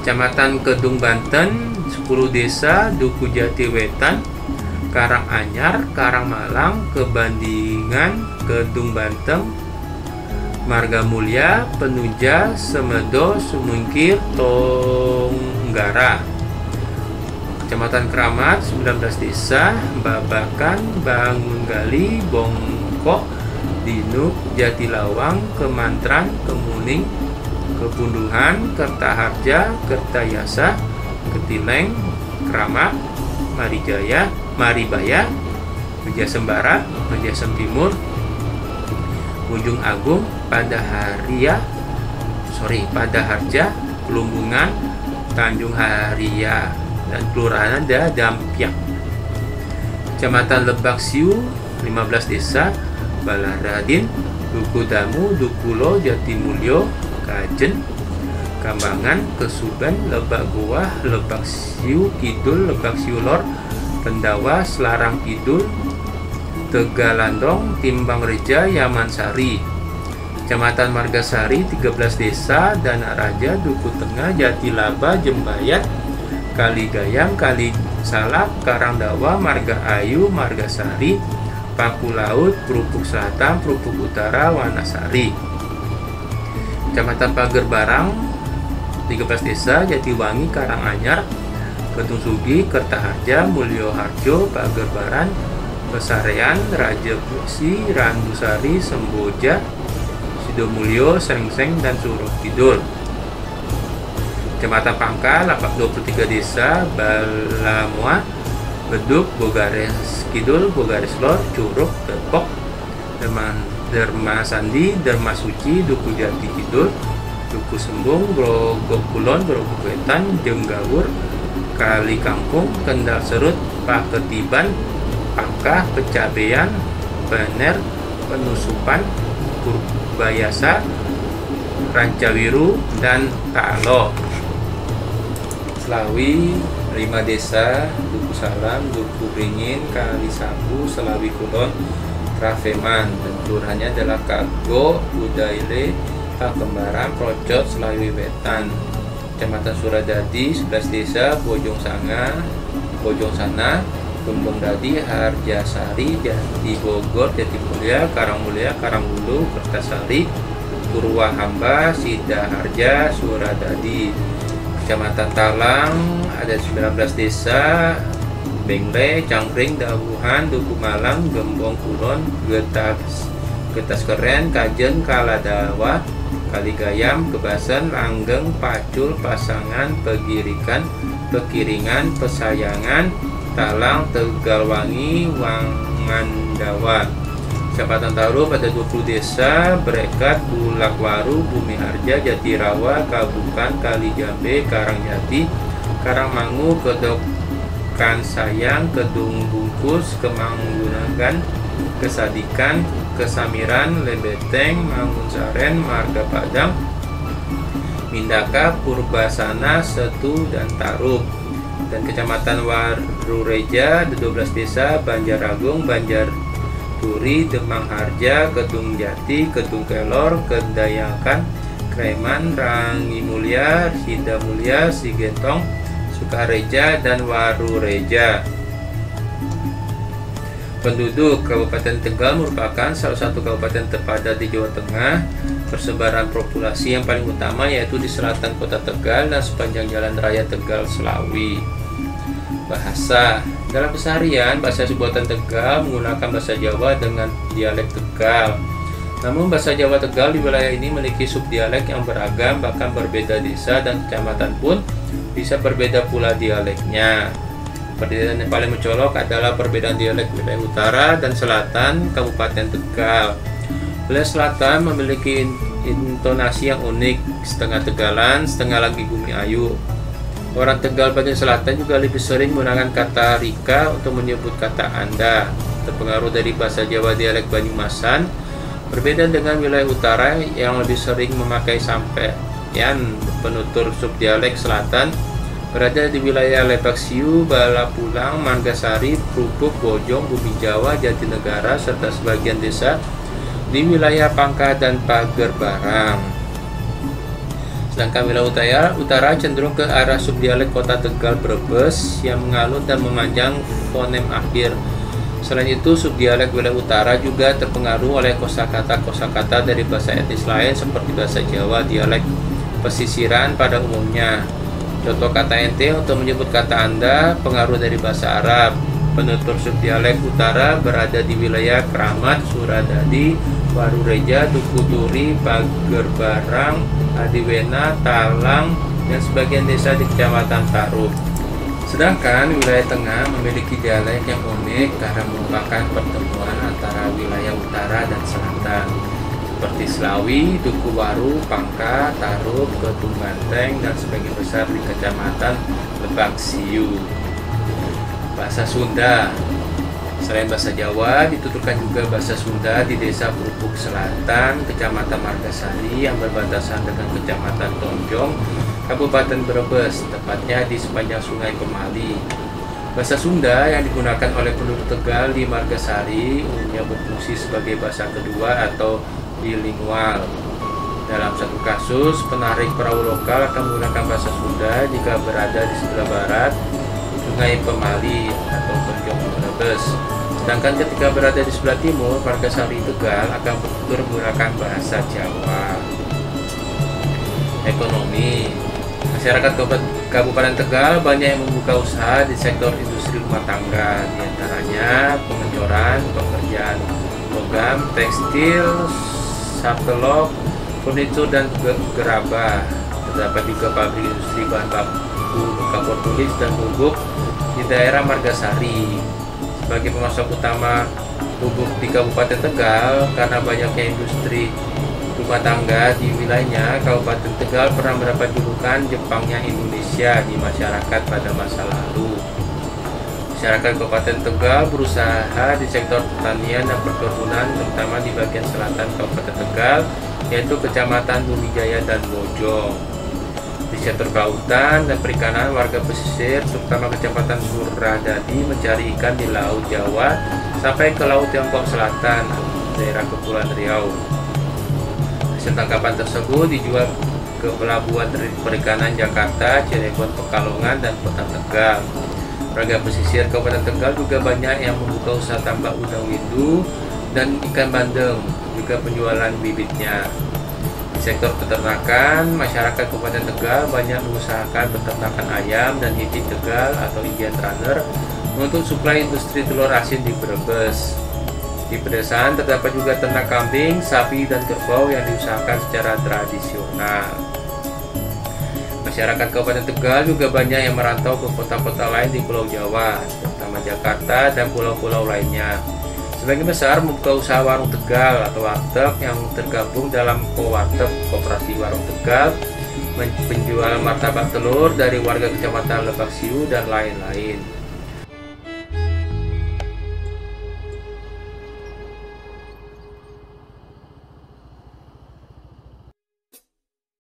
Kecamatan Kedung Banten, 10 desa, Duku Jati Wetan, Karanganyar, Karangmalang, Kebandingan, Kedung Banten, Marga Mulia, Penuja, Semedo, Sumungkir, Tonggara. Kecamatan Keramat, 19 desa, Babakan, Bangungali, Bongkok, Dinuk, Jatilawang, Kemantran, Kemuning, Kepunduhan, Kertaharja, Kertayasa, Ketileng, Keramat, Marijaya, Maribaya, Majasem Barat, Majasem Timur, Ujung Agung, Padaharja, Pelumbungan, Tanjung Haria, dan Kelurahan Dampiak. Kecamatan Lebak Siu, 15 desa, Balaradin, Duku Damu, Dukulo, Jatimulyo, Kajen, Kambangan, Kesuban, Lebak Goa, Lebak Siu Kidul, Lebak Siu Lor, Pendawa, Selarang Kidul, Tegalandong, Timbang Reja, Yamansari. Kecamatan Margasari, 13 desa, Dana Raja, Duku Tengah, Jatilaba, Jembayat, Kaligayam, Kalisalak, Karangdawa, Marga Ayu, Margasari, Paku Laut, Perupuk Selatan, Perupuk Utara, Wanasari. Kecamatan Pager Barang, 13 desa, Jatiwangi, Karanganyar, Ketung Sugi, Kertaharja, Mulyo Harjo, Pager Baran, Pesarean, Raja Besi, Randusari, Semboja, Sidomulyo, Sengseng, dan Suruh Kidul. Kecamatan Pangkal, 23 desa, Balamoa, Beduk, Bogares Kidul, Bogares Lor, Curug, Depok, Derma Sandi, Derma Suci, Duku Jati Kidul, Duku Sembung, Grogol Kulon, Grogol Wetan, Jenggawur, Kali Kangkung, Kendal Serut, Paketiban, Pangkah, Pecabean, Bener, Penusupan, Purbayasa, Rancawiru, dan Talo. Selawi, 5 desa, Duku Salam, Duku Beringin, Kali Sabu, Selawi Kulon, Trafeman, dan kelurahannya adalah Kago, Udaile, Pakembaran, Procot, Selawi Wetan. Kecamatan Suradadi, 11 desa, Bojong Sana, Gembong Dadi, Harjasari, Jati Bogor, Jatimulya, Karangmulia, Karanghulu, Kertasari, Purwahamba, Sidaharja, Suradadi. Kecamatan Talang ada 19 desa, Bengle, Cangkring, Dawuhan, Duku Malang, Gembong Kulon, Getas Keren, Kajen, Kaladawa, Kaligayam, Kebasan, Langgeng, Pacul, Pasangan, Pekiringan, Pesayangan, Talang, Tegalwangi, Wangandawa. Kecamatan Taruh pada 20 desa, Brekat, Bulakwaru, Bumi Harja, Jatirawa, Kabukan, Kalijambe, Karangjati, Karangmangu, Kedokan Sayang, Kedung Bungkus, Kemanggungan, Kesadikan, Kesamiran, Lebeteng, Mangunsaren, Marga Padang, Mindaka, Purbasana, Setu, dan Taruh. Dan Kecamatan Warureja, 12 desa, Banjaragung, Banjarturi, Demang Harja, Kedung Jati, Kedung Kelor, Kedayakan, Kreman, Rangi Mulia, Hida Mulia, Sigentong, Sukareja, dan Warureja. Penduduk Kabupaten Tegal merupakan salah satu kabupaten terpadat di Jawa Tengah. Persebaran populasi yang paling utama yaitu di selatan kota Tegal dan sepanjang jalan raya Tegal Selawi. Bahasa dalam keseharian, bahasa buatan Tegal menggunakan bahasa Jawa dengan dialek Tegal. Namun bahasa Jawa Tegal di wilayah ini memiliki subdialek yang beragam, bahkan berbeda desa dan kecamatan pun bisa berbeda pula dialeknya. Perbedaan yang paling mencolok adalah perbedaan dialek wilayah utara dan selatan Kabupaten Tegal. Wilayah selatan memiliki intonasi yang unik, setengah Tegalan, setengah lagi Bumi Ayu. Orang Tegal bagian selatan juga lebih sering menggunakan kata Rika untuk menyebut kata Anda, terpengaruh dari bahasa Jawa dialek Banyumasan. Berbeda dengan wilayah utara yang lebih sering memakai sampeyan penutur subdialek selatan, berada di wilayah Lebak Siu, Balapulang, Manggasari, Prupuk, Bojong, Bumi Jawa, Jatinegara, serta sebagian desa di wilayah Pangkah dan Pager Barang. Sedangkan wilayah utara cenderung ke arah subdialek kota Tegal Brebes yang mengalun dan memanjang fonem akhir. Selain itu, subdialek wilayah utara juga terpengaruh oleh kosakata dari bahasa etnis lain seperti bahasa Jawa, dialek pesisiran pada umumnya. Contoh kata ente untuk menyebut kata Anda pengaruh dari bahasa Arab. Penutur subdialek utara berada di wilayah Kramat, Suradadi, Warureja, Tukuturi, Pagerbarang, Adiwena, Talang, dan sebagian desa di Kecamatan Tarup. Sedangkan wilayah tengah memiliki dialek yang unik karena merupakan pertemuan antara wilayah utara dan selatan, seperti Slawi, Dukuwaru, Pangka, Tarup, Ketung Banteng, dan sebagian besar di Kecamatan Lebak Siu. Bahasa Sunda. Selain bahasa Jawa, dituturkan juga bahasa Sunda di Desa Purpuk Selatan, Kecamatan Margasari yang berbatasan dengan Kecamatan Tonjong, Kabupaten Brebes, tepatnya di sepanjang Sungai Pemali. Bahasa Sunda yang digunakan oleh penduduk Tegal di Margasari umumnya berfungsi sebagai bahasa kedua atau bilingual. Dalam satu kasus, penarik perahu lokal akan menggunakan bahasa Sunda jika berada di sebelah barat Sungai Pemali atau Tonjong Brebes. Sedangkan ketika berada di sebelah timur Margasari Tegal akan bertutur menggunakan bahasa Jawa. Ekonomi. Masyarakat Kabupaten Tegal banyak yang membuka usaha di sektor industri rumah tangga, diantaranya pengecoran, pekerjaan logam, tekstil, satelok, furnitur, dan gerabah. Terdapat juga pabrik industri bahan baku kapur tulis dan bubuk di daerah Margasari. Sebagai pemasok utama bubuk di Kabupaten Tegal, karena banyaknya industri rumah tangga di wilayahnya, Kabupaten Tegal pernah mendapat julukan Jepangnya Indonesia di masyarakat pada masa lalu. Masyarakat Kabupaten Tegal berusaha di sektor pertanian dan perkebunan, terutama di bagian selatan Kabupaten Tegal, yaitu Kecamatan Lumijaya dan Bojong. Di sektor kelautan dan perikanan, warga pesisir, terutama Kecamatan Suradadi, mencari ikan di Laut Jawa sampai ke Laut Tiongkok Selatan, daerah Kepulauan Riau. Hasil tangkapan tersebut dijual ke pelabuhan perikanan Jakarta, Cirebon, Pekalongan, dan Kota Tegal. Warga pesisir Kabupaten Tegal juga banyak yang membuka usaha tambak udang windu dan ikan bandeng, juga penjualan bibitnya. Di sektor peternakan, masyarakat Kabupaten Tegal banyak mengusahakan peternakan ayam dan itik Tegal atau Indian Runner untuk suplai industri telur asin di Brebes. Di pedesaan terdapat juga ternak kambing, sapi, dan kerbau yang diusahakan secara tradisional. Masyarakat Kabupaten Tegal juga banyak yang merantau ke kota-kota lain di Pulau Jawa, terutama Jakarta dan pulau-pulau lainnya. Sebagian besar membuka usaha warung Tegal atau warteg yang tergabung dalam Kowarteg, Koperasi Warung Tegal, penjualan martabak telur dari warga Kecamatan Lebak Siu, dan lain-lain.